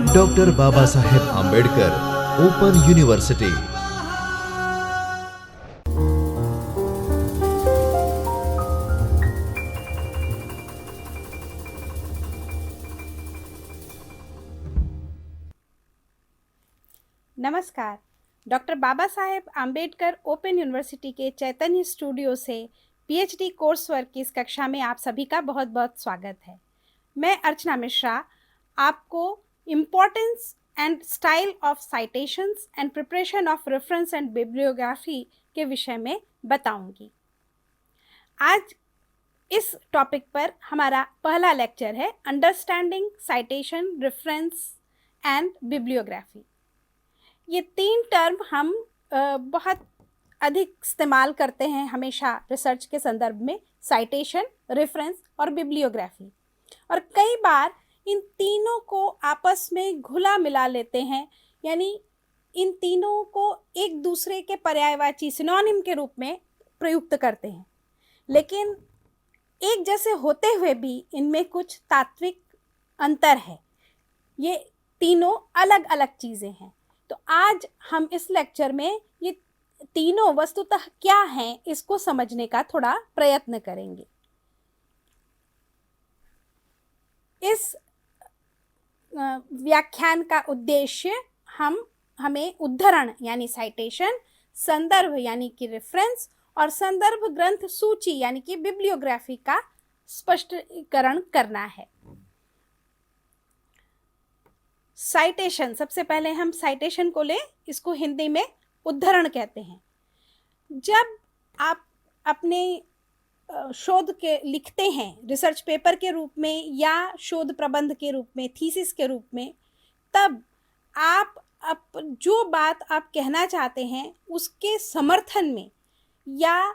Doctor Baba Saheb Ambedkar open university. नमस्कार। Doctor Baba Saheb Ambedkar open university के चैतन्य studio से पीएचडी कोर्स वर्क की इस कक्षा में आप सभी का बहुत बहुत स्वागत है। मैं अर्चना मिश्रा आपको importance and style of citations and preparation of reference and bibliography के विषय में बताऊंगी। आज इस टॉपिक पर हमारा पहला लेक्चर है understanding citation, reference and bibliography. ये तीन टर्म हम बहुत अधिक इस्तेमाल करते हैं हमेशा रिसर्च के संदर्भ में, साइटेशन, रेफरेंस और बिब्लियोग्राफी। और कई बार इन तीनों को आपस में घुला मिला लेते हैं, यानी इन तीनों को एक दूसरे के पर्यायवाची सिनोनिम के रूप में प्रयुक्त करते हैं, लेकिन एक जैसे होते हुए भी इनमें कुछ तात्विक अंतर है। ये तीनों अलग अलग चीज़ें हैं। तो आज हम इस लेक्चर में ये तीनों वस्तुतः क्या हैं इसको समझने का थोड़ा प्रयत्न करेंगे। इस व्याख्यान का उद्देश्य हमें उद्धरण यानी साइटेशन, संदर्भ यानी कि रेफरेंस और संदर्भ ग्रंथ सूची यानी कि बिब्लियोग्राफी का स्पष्टीकरण करना है। साइटेशन, सबसे पहले हम साइटेशन को लें, इसको हिंदी में उद्धरण कहते हैं। जब आप अपने शोध के लिखते हैं रिसर्च पेपर के रूप में या शोध प्रबंध के रूप में, थीसिस के रूप में, तब आप जो बात आप कहना चाहते हैं उसके समर्थन में या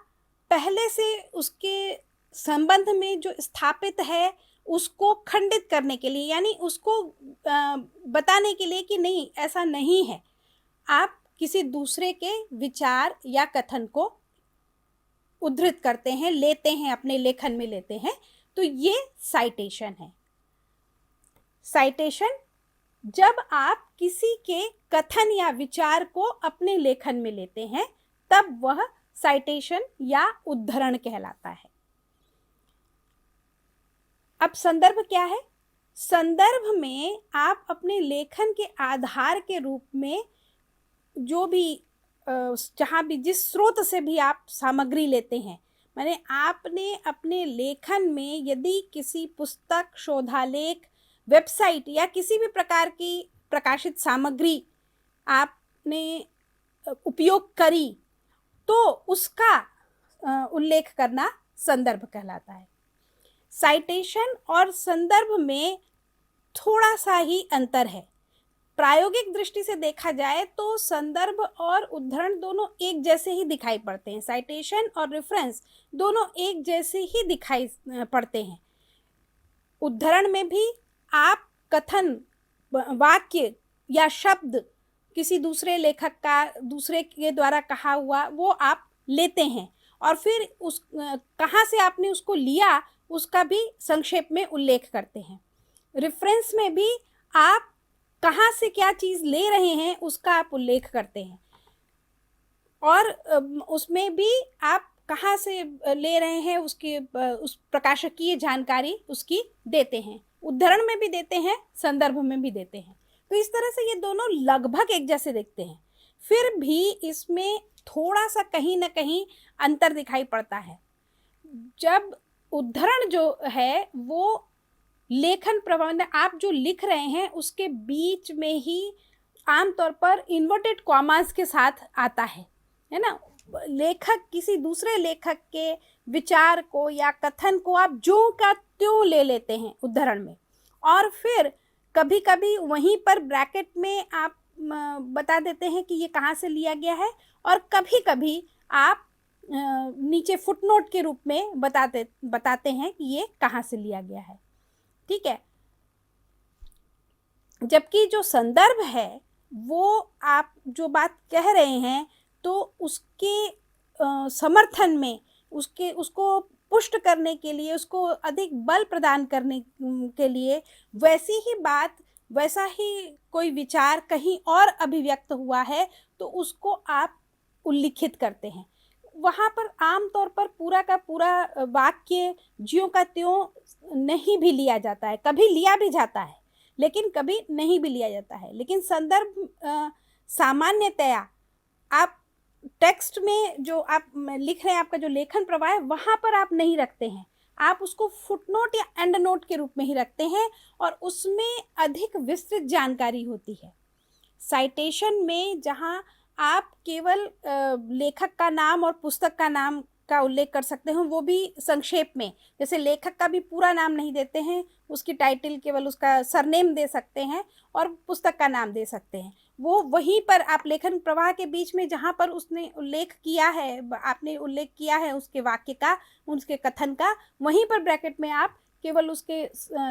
पहले से उसके संबंध में जो स्थापित है उसको खंडित करने के लिए, यानी उसको बताने के लिए कि नहीं ऐसा नहीं है, आप किसी दूसरे के विचार या कथन को उद्धृत करते हैं, लेते हैं, अपने लेखन में लेते हैं, तो ये साइटेशन है। साइटेशन जब आप किसी के कथन या विचार को अपने लेखन में लेते हैं तब वह साइटेशन या उद्धरण कहलाता है। अब संदर्भ क्या है? संदर्भ में आप अपने लेखन के आधार के रूप में जो भी जहाँ भी जिस स्रोत से भी आप सामग्री लेते हैं, माने आपने अपने लेखन में यदि किसी पुस्तक, शोधालेख, वेबसाइट या किसी भी प्रकार की प्रकाशित सामग्री आपने उपयोग करी तो उसका उल्लेख करना संदर्भ कहलाता है। साइटेशन और संदर्भ में थोड़ा सा ही अंतर है। प्रायोगिक दृष्टि से देखा जाए तो संदर्भ और उद्धरण दोनों एक जैसे ही दिखाई पड़ते हैं। साइटेशन और रेफरेंस दोनों एक जैसे ही दिखाई पड़ते हैं। उद्धरण में भी आप कथन, वाक्य या शब्द किसी दूसरे लेखक का, दूसरे के द्वारा कहा हुआ, वो आप लेते हैं और फिर उस कहाँ से आपने उसको लिया उसका भी संक्षेप में उल्लेख करते हैं। रेफरेंस में भी आप कहाँ से क्या चीज़ ले रहे हैं उसका आप उल्लेख करते हैं और उसमें भी आप कहाँ से ले रहे हैं उसकी उस प्रकाशकीय जानकारी उसकी देते हैं। उद्धरण में भी देते हैं, संदर्भ में भी देते हैं। तो इस तरह से ये दोनों लगभग एक जैसे दिखते हैं, फिर भी इसमें थोड़ा सा कहीं ना कहीं अंतर दिखाई पड़ता है। जब उद्धरण जो है वो लेखन प्रबंध, आप जो लिख रहे हैं उसके बीच में ही आमतौर पर इन्वर्टेड कॉमास के साथ आता है ना। लेखक किसी दूसरे लेखक के विचार को या कथन को आप ज्यों का त्यों ले लेते हैं उद्धरण में, और फिर कभी कभी वहीं पर ब्रैकेट में आप बता देते हैं कि ये कहाँ से लिया गया है, और कभी कभी आप नीचे फुटनोट के रूप में बताते हैं कि ये कहाँ से लिया गया है। ठीक है। जबकि जो संदर्भ है वो आप जो बात कह रहे हैं तो उसके समर्थन में उसको पुष्ट करने के लिए, उसको अधिक बल प्रदान करने के लिए वैसी ही बात, वैसा ही कोई विचार कहीं और अभिव्यक्त हुआ है तो उसको आप उल्लिखित करते हैं। वहाँ पर आम तौर पर पूरा का पूरा वाक्य ज्यों का त्यों नहीं भी लिया जाता है, कभी लिया भी जाता है लेकिन कभी नहीं भी लिया जाता है। लेकिन संदर्भ सामान्यतया आप टेक्स्ट में जो आप लिख रहे हैं, आपका जो लेखन प्रवाह है, वहाँ पर आप नहीं रखते हैं, आप उसको फुटनोट या एंड नोट के रूप में ही रखते हैं और उसमें अधिक विस्तृत जानकारी होती है। साइटेशन में जहाँ आप केवल लेखक का नाम और पुस्तक का नाम का उल्लेख कर सकते हैं, वो भी संक्षेप में, जैसे लेखक का भी पूरा नाम नहीं देते हैं, उसकी टाइटल केवल उसका सरनेम दे सकते हैं और पुस्तक का नाम दे सकते हैं। वो वहीं पर आप लेखन प्रवाह के बीच में जहाँ पर उसने उल्लेख किया है, आपने उल्लेख किया है उसके वाक्य का, उसके कथन का, वहीं पर ब्रैकेट में आप केवल उसके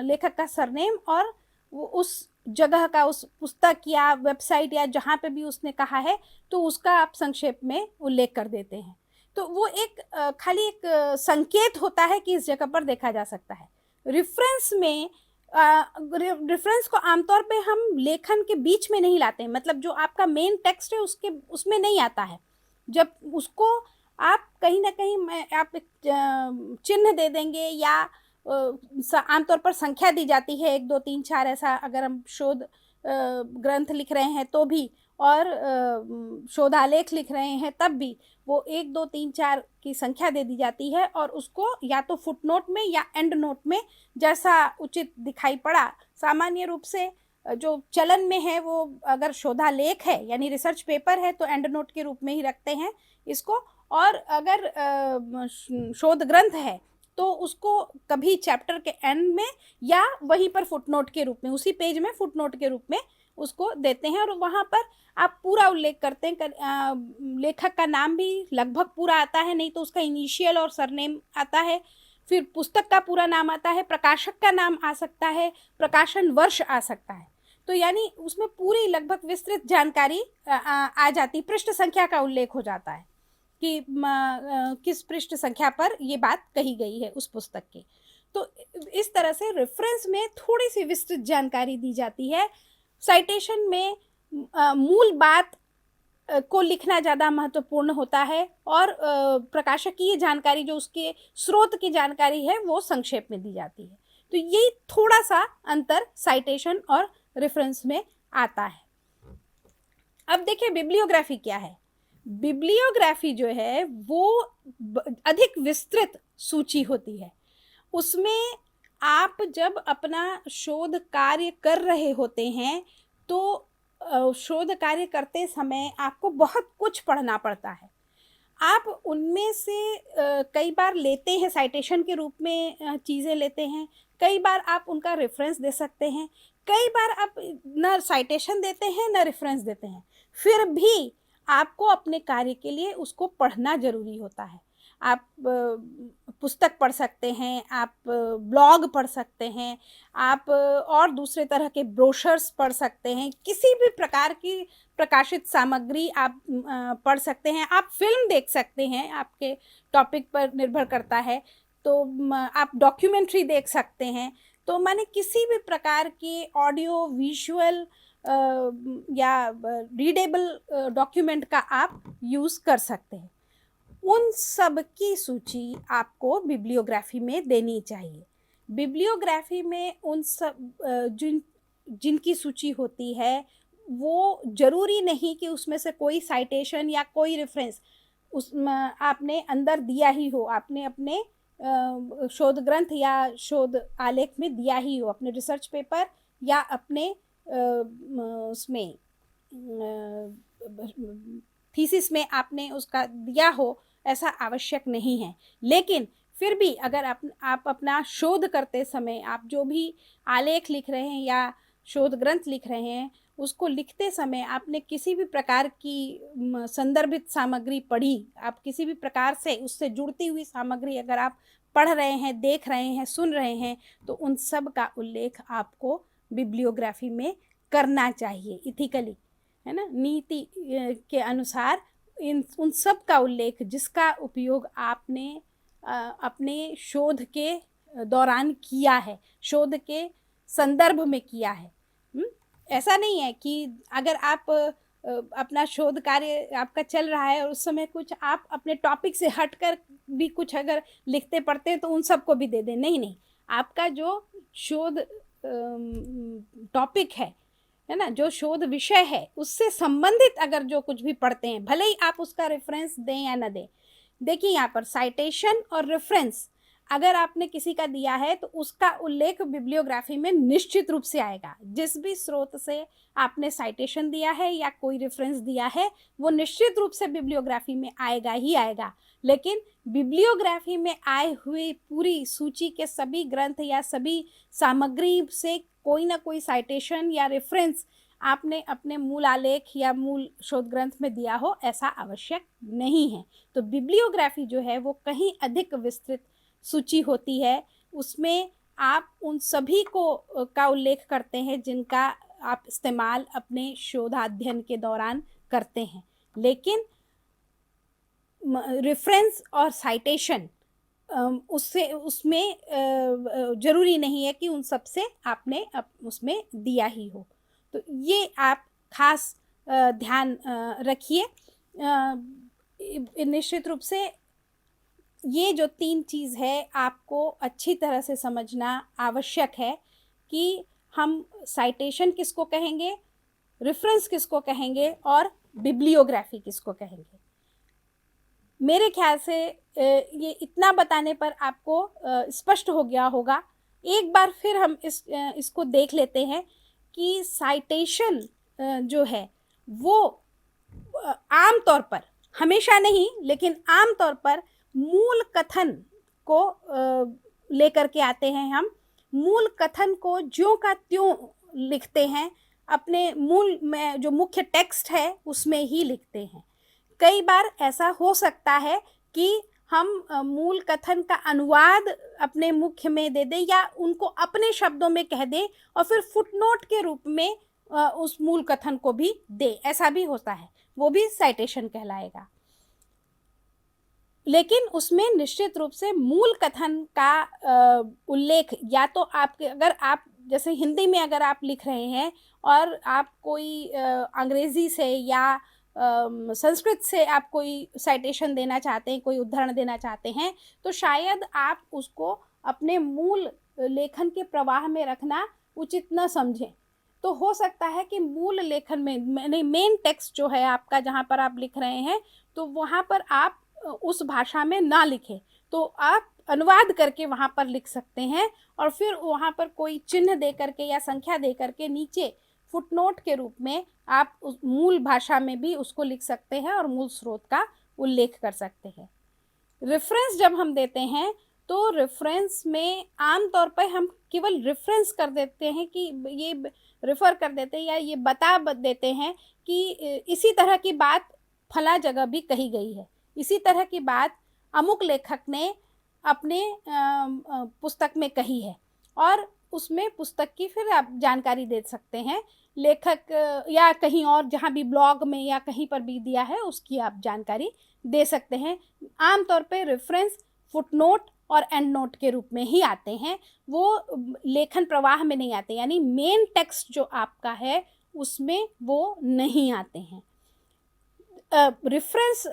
लेखक का सरनेम और वो उस जगह का, उस पुस्तक या वेबसाइट या जहाँ पे भी उसने कहा है तो उसका आप संक्षेप में उल्लेख कर देते हैं। तो वो एक खाली एक संकेत होता है कि इस जगह पर देखा जा सकता है। रेफरेंस में रेफरेंस को आमतौर पे हम लेखन के बीच में नहीं लाते हैं, मतलब जो आपका मेन टेक्स्ट है उसके उसमें नहीं आता है। जब उसको आप कहीं ना कहीं आप एक चिन्ह दे देंगे या आमतौर पर संख्या दी जाती है 1 2 3 4, ऐसा अगर हम शोध ग्रंथ लिख रहे हैं तो भी, और शोधालेख लिख रहे हैं तब भी वो 1 2 3 4 की संख्या दे दी जाती है और उसको या तो फुटनोट में या एंड नोट में जैसा उचित दिखाई पड़ा। सामान्य रूप से जो चलन में है वो अगर शोधालेख है यानी रिसर्च पेपर है तो एंड नोट के रूप में ही रखते हैं इसको, और अगर शोध ग्रंथ है तो उसको कभी चैप्टर के एंड में या वहीं पर फुटनोट के रूप में, उसी पेज में फुटनोट के रूप में उसको देते हैं और वहाँ पर आप पूरा उल्लेख करते हैं। लेखक का नाम भी लगभग पूरा आता है, नहीं तो उसका इनिशियल और सरनेम आता है, फिर पुस्तक का पूरा नाम आता है, प्रकाशक का नाम आ सकता है, प्रकाशन वर्ष आ सकता है। तो यानी उसमें पूरी लगभग विस्तृत जानकारी आ जाती, पृष्ठ संख्या का उल्लेख हो जाता है कि किस पृष्ठ संख्या पर ये बात कही गई है उस पुस्तक की। तो इस तरह से रेफरेंस में थोड़ी सी विस्तृत जानकारी दी जाती है। साइटेशन में मूल बात को लिखना ज़्यादा महत्वपूर्ण होता है और प्रकाशकीय जानकारी जो उसके स्रोत की जानकारी है वो संक्षेप में दी जाती है। तो यही थोड़ा सा अंतर साइटेशन और रेफरेंस में आता है। अब देखिए बिब्लियोग्राफी क्या है। बिब्लियोग्राफी जो है वो अधिक विस्तृत सूची होती है। उसमें आप जब अपना शोध कार्य कर रहे होते हैं तो शोध कार्य करते समय आपको बहुत कुछ पढ़ना पड़ता है। आप उनमें से कई बार लेते हैं, साइटेशन के रूप में चीज़ें लेते हैं, कई बार आप उनका रेफरेंस दे सकते हैं, कई बार आप न साइटेशन देते हैं न रेफरेंस देते हैं, फिर भी आपको अपने कार्य के लिए उसको पढ़ना ज़रूरी होता है। आप पुस्तक पढ़ सकते हैं, आप ब्लॉग पढ़ सकते हैं, आप और दूसरे तरह के ब्रोशर्स पढ़ सकते हैं, किसी भी प्रकार की प्रकाशित सामग्री आप पढ़ सकते हैं, आप फिल्म देख सकते हैं, आपके टॉपिक पर निर्भर करता है, तो आप डॉक्यूमेंट्री देख सकते हैं। तो माने किसी भी प्रकार की ऑडियो विजुअल या रीडेबल डॉक्यूमेंट का आप यूज़ कर सकते हैं। उन सब की सूची आपको बिब्लियोग्राफी में देनी चाहिए। बिब्लियोग्राफी में उन सब जिनकी सूची होती है वो ज़रूरी नहीं कि उसमें से कोई साइटेशन या कोई रेफरेंस आपने अंदर दिया ही हो, आपने अपने शोध ग्रंथ या शोध आलेख में दिया ही हो, अपने रिसर्च पेपर या अपने उसमें थीसिस में आपने उसका दिया हो, ऐसा आवश्यक नहीं है। लेकिन फिर भी अगर आप अपना शोध करते समय आप जो भी आलेख लिख रहे हैं या शोध ग्रंथ लिख रहे हैं उसको लिखते समय आपने किसी भी प्रकार की संदर्भित सामग्री पढ़ी, आप किसी भी प्रकार से उससे जुड़ती हुई सामग्री अगर आप पढ़ रहे हैं, देख रहे हैं, सुन रहे हैं, तो उन सब का उल्लेख आपको बिब्लियोग्राफी में करना चाहिए इथिकली, है ना, नीति के अनुसार उन सब का उल्लेख जिसका उपयोग आपने अपने शोध के दौरान किया है, शोध के संदर्भ में किया है। ऐसा नहीं है कि अगर आप अपना शोध कार्य आपका चल रहा है और उस समय कुछ आप अपने टॉपिक से हटकर भी कुछ अगर लिखते पढ़ते हैं तो उन सबको भी दे दें। नहीं नहीं, आपका जो शोध टॉपिक है ना, जो शोध विषय है उससे संबंधित अगर जो कुछ भी पढ़ते हैं, भले ही आप उसका रेफरेंस दें या ना दें। देखिए यहाँ पर साइटेशन और रेफरेंस अगर आपने किसी का दिया है तो उसका उल्लेख बिब्लियोग्राफी में निश्चित रूप से आएगा। जिस भी स्रोत से आपने साइटेशन दिया है या कोई रेफरेंस दिया है वो निश्चित रूप से बिब्लियोग्राफी में आएगा ही आएगा। लेकिन बिब्लियोग्राफी में आए हुए पूरी सूची के सभी ग्रंथ या सभी सामग्री से कोई ना कोई साइटेशन या रेफरेंस आपने अपने मूल आलेख या मूल शोध ग्रंथ में दिया हो, ऐसा आवश्यक नहीं है। तो बिब्लियोग्राफी जो है वो कहीं अधिक विस्तृत सूची होती है, उसमें आप उन सभी को का उल्लेख करते हैं जिनका आप इस्तेमाल अपने शोधाध्ययन के दौरान करते हैं। लेकिन रेफरेंस और साइटेशन उससे उसमें ज़रूरी नहीं है कि उन सब से आपने उसमें दिया ही हो। तो ये आप खास ध्यान रखिए। निश्चित रूप से ये जो 3 चीज़ है आपको अच्छी तरह से समझना आवश्यक है कि हम साइटेशन किसको कहेंगे, रेफरेंस किसको कहेंगे और बिब्लियोग्राफी किसको कहेंगे। मेरे ख्याल से ये इतना बताने पर आपको स्पष्ट हो गया होगा। एक बार फिर हम इसको देख लेते हैं कि साइटेशन जो है वो आम तौर पर, हमेशा नहीं लेकिन आम तौर पर मूल कथन को लेकर के आते हैं। हम मूल कथन को ज्यों का त्यों लिखते हैं, अपने मूल में जो मुख्य टेक्स्ट है उसमें ही लिखते हैं। कई बार ऐसा हो सकता है कि हम मूल कथन का अनुवाद अपने मुख्य में दे दें या उनको अपने शब्दों में कह दें और फिर फुटनोट के रूप में उस मूल कथन को भी दे, ऐसा भी होता है, वो भी साइटेशन कहलाएगा। लेकिन उसमें निश्चित रूप से मूल कथन का उल्लेख या तो आपके, अगर आप जैसे हिंदी में अगर आप लिख रहे हैं और आप कोई अंग्रेज़ी से या संस्कृत से आप कोई साइटेशन देना चाहते हैं, कोई उद्धरण देना चाहते हैं, तो शायद आप उसको अपने मूल लेखन के प्रवाह में रखना उचित न समझें। तो हो सकता है कि मूल लेखन में मेन टेक्स्ट जो है आपका, जहाँ पर आप लिख रहे हैं, तो वहाँ पर आप उस भाषा में ना लिखें, तो आप अनुवाद करके वहाँ पर लिख सकते हैं और फिर वहाँ पर कोई चिन्ह दे करके या संख्या दे करके नीचे फुटनोट के रूप में आप उस मूल भाषा में भी उसको लिख सकते हैं और मूल स्रोत का उल्लेख कर सकते हैं। रेफरेंस जब हम देते हैं तो रेफरेंस में आम तौर पर हम केवल रेफरेंस कर देते हैं कि ये रेफ़र कर देते हैं या ये बता देते हैं कि इसी तरह की बात फला जगह भी कही गई है, इसी तरह की बात अमुक लेखक ने अपने पुस्तक में कही है, और उसमें पुस्तक की फिर आप जानकारी दे सकते हैं। लेखक या कहीं और जहाँ भी ब्लॉग में या कहीं पर भी दिया है उसकी आप जानकारी दे सकते हैं। आम तौर पे रेफरेंस फुटनोट और एंड नोट के रूप में ही आते हैं, वो लेखन प्रवाह में नहीं आते, यानी मेन टेक्स्ट जो आपका है उसमें वो नहीं आते हैं। रेफरेंस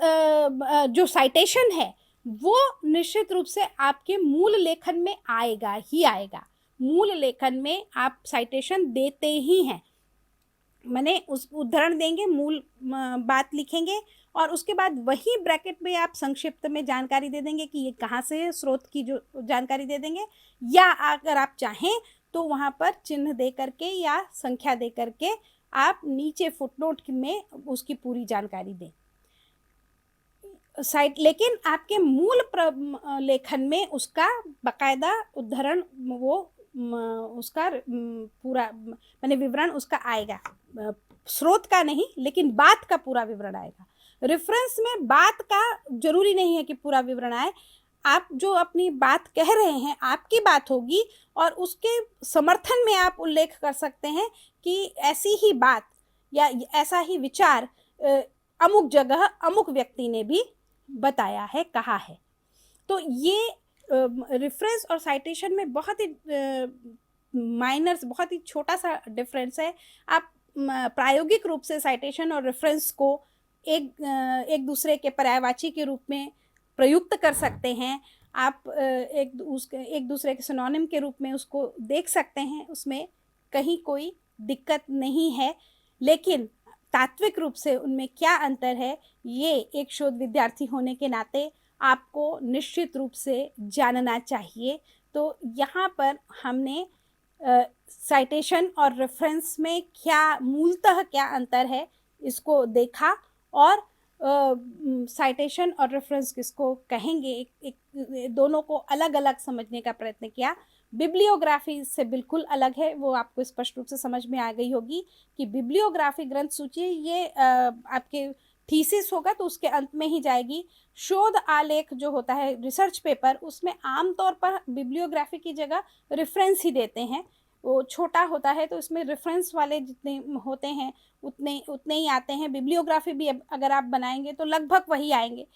जो साइटेशन है वो निश्चित रूप से आपके मूल लेखन में आएगा ही आएगा। मूल लेखन में आप साइटेशन देते ही हैं, माने उस उद्धरण देंगे, मूल बात लिखेंगे और उसके बाद वही ब्रैकेट में आप संक्षिप्त में जानकारी दे देंगे कि ये कहाँ से है, स्रोत की जो जानकारी दे देंगे, या अगर आप चाहें तो वहाँ पर चिन्ह दे करके या संख्या दे करके आप नीचे फुटनोट में उसकी पूरी जानकारी दें। लेकिन आपके मूल लेखन में उसका बाकायदा उद्धरण, वो उसका पूरा माने विवरण उसका आएगा, स्रोत का नहीं लेकिन बात का पूरा विवरण आएगा। रेफरेंस में बात का जरूरी नहीं है कि पूरा विवरण आए, आप जो अपनी बात कह रहे हैं आपकी बात होगी और उसके समर्थन में आप उल्लेख कर सकते हैं कि ऐसी ही बात या ऐसा ही विचार अमुक जगह अमुक व्यक्ति ने भी बताया है, कहा है। तो ये रेफरेंस और साइटेशन में बहुत ही माइनर, बहुत ही छोटा सा डिफरेंस है। आप प्रायोगिक रूप से साइटेशन और रेफरेंस को एक दूसरे के पर्यायवाची के रूप में प्रयुक्त कर सकते हैं। आप एक दूसरे के सिनोनिम के रूप में उसको देख सकते हैं, उसमें कहीं कोई दिक्कत नहीं है। लेकिन तात्विक रूप से उनमें क्या अंतर है, ये एक शोध विद्यार्थी होने के नाते आपको निश्चित रूप से जानना चाहिए। तो यहाँ पर हमने साइटेशन और रेफरेंस में क्या मूलतः क्या अंतर है इसको देखा, और साइटेशन और रेफरेंस किसको कहेंगे, एक दोनों को अलग अलग समझने का प्रयत्न किया। बिब्लियोग्राफी से बिल्कुल अलग है, वो आपको स्पष्ट रूप से समझ में आ गई होगी कि बिब्लियोग्राफी ग्रंथ सूची ये आपके थीसिस होगा तो उसके अंत में ही जाएगी। शोध आलेख जो होता है, रिसर्च पेपर, उसमें आमतौर पर बिब्लियोग्राफी की जगह रेफरेंस ही देते हैं। वो छोटा होता है तो इसमें रेफरेंस वाले जितने होते हैं उतने ही आते हैं। बिब्लियोग्राफी भी अगर आप बनाएंगे तो लगभग वही आएंगे।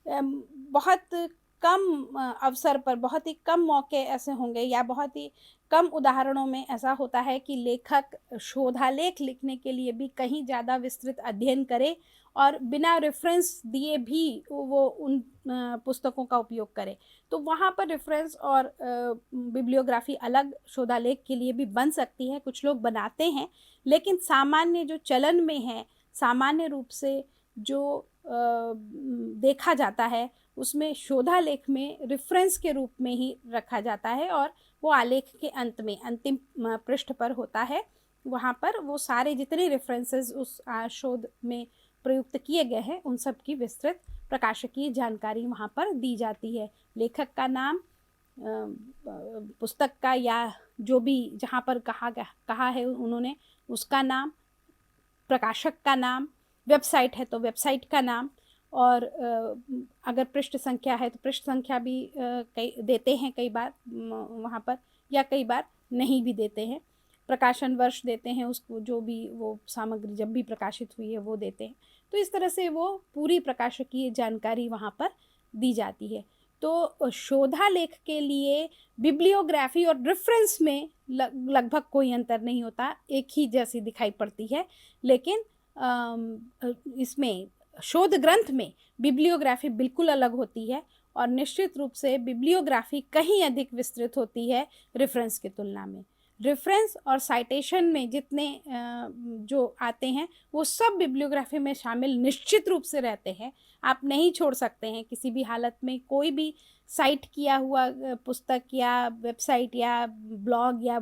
बहुत कम अवसर पर, बहुत ही कम मौके ऐसे होंगे या बहुत ही कम उदाहरणों में ऐसा होता है कि लेखक शोधालेख लिखने के लिए भी कहीं ज़्यादा विस्तृत अध्ययन करे और बिना रेफरेंस दिए भी वो उन पुस्तकों का उपयोग करे। तो वहाँ पर रेफरेंस और बिब्लियोग्राफी अलग शोधालेख के लिए भी बन सकती है, कुछ लोग बनाते हैं। लेकिन सामान्य जो चलन में है, सामान्य रूप से जो देखा जाता है, उसमें शोधालेख में रेफरेंस के रूप में ही रखा जाता है और वो आलेख के अंत में अंतिम पृष्ठ पर होता है। वहाँ पर वो सारे जितने रेफरेंसेस उस शोध में प्रयुक्त किए गए हैं उन सब की विस्तृत प्रकाशकीय जानकारी वहाँ पर दी जाती है। लेखक का नाम, पुस्तक का या जो भी जहाँ पर कहा है उन्होंने उसका नाम, प्रकाशक का नाम, वेबसाइट है तो वेबसाइट का नाम, और अगर पृष्ठ संख्या है तो पृष्ठ संख्या भी कई देते हैं कई बार वहाँ पर, या कई बार नहीं भी देते हैं। प्रकाशन वर्ष देते हैं, उसको जो भी वो सामग्री जब भी प्रकाशित हुई है वो देते हैं। तो इस तरह से वो पूरी प्रकाशकीय जानकारी वहाँ पर दी जाती है। तो शोधालेख के लिए बिब्लियोग्राफी और रेफरेंस में लगभग कोई अंतर नहीं होता, एक ही जैसी दिखाई पड़ती है। लेकिन इसमें शोध ग्रंथ में बिब्लियोग्राफी बिल्कुल अलग होती है और निश्चित रूप से बिब्लियोग्राफी कहीं अधिक विस्तृत होती है रेफरेंस की तुलना में। रेफरेंस और साइटेशन में जितने जो आते हैं वो सब बिब्लियोग्राफी में शामिल निश्चित रूप से रहते हैं। आप नहीं छोड़ सकते हैं किसी भी हालत में कोई भी साइट किया हुआ पुस्तक या वेबसाइट या ब्लॉग या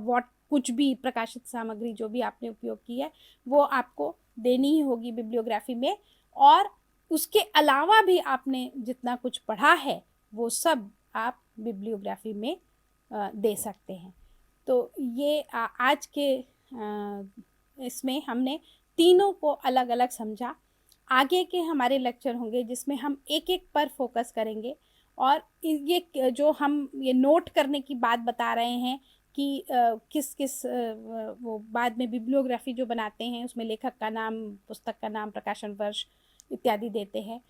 कुछ भी प्रकाशित सामग्री जो भी आपने उपयोग की है वो आपको देनी ही होगी बिब्लियोग्राफी में। और उसके अलावा भी आपने जितना कुछ पढ़ा है वो सब आप बिब्लियोग्राफी में दे सकते हैं। तो ये आज के इसमें हमने तीनों को अलग अलग समझा। आगे के हमारे लेक्चर होंगे जिसमें हम एक एक पर फोकस करेंगे और ये जो हम ये नोट करने की बात बता रहे हैं कि किस किस वो बाद में बिब्लियोग्राफी जो बनाते हैं उसमें लेखक का नाम, पुस्तक का नाम, प्रकाशन वर्ष इत्यादि देते हैं,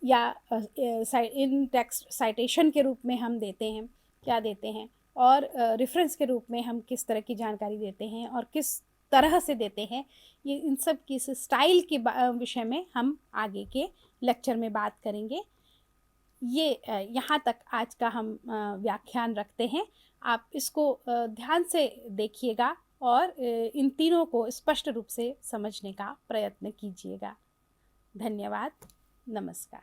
या इन टेक्स्ट साइटेशन के रूप में हम देते हैं, क्या देते हैं, और रेफरेंस के रूप में हम किस तरह की जानकारी देते हैं और किस तरह से देते हैं। ये इन सब की स्टाइल के विषय में हम आगे के लेक्चर में बात करेंगे। ये यहाँ तक आज का हम व्याख्यान रखते हैं। आप इसको ध्यान से देखिएगा और इन तीनों को स्पष्ट रूप से समझने का प्रयत्न कीजिएगा। धन्यवाद, नमस्कार।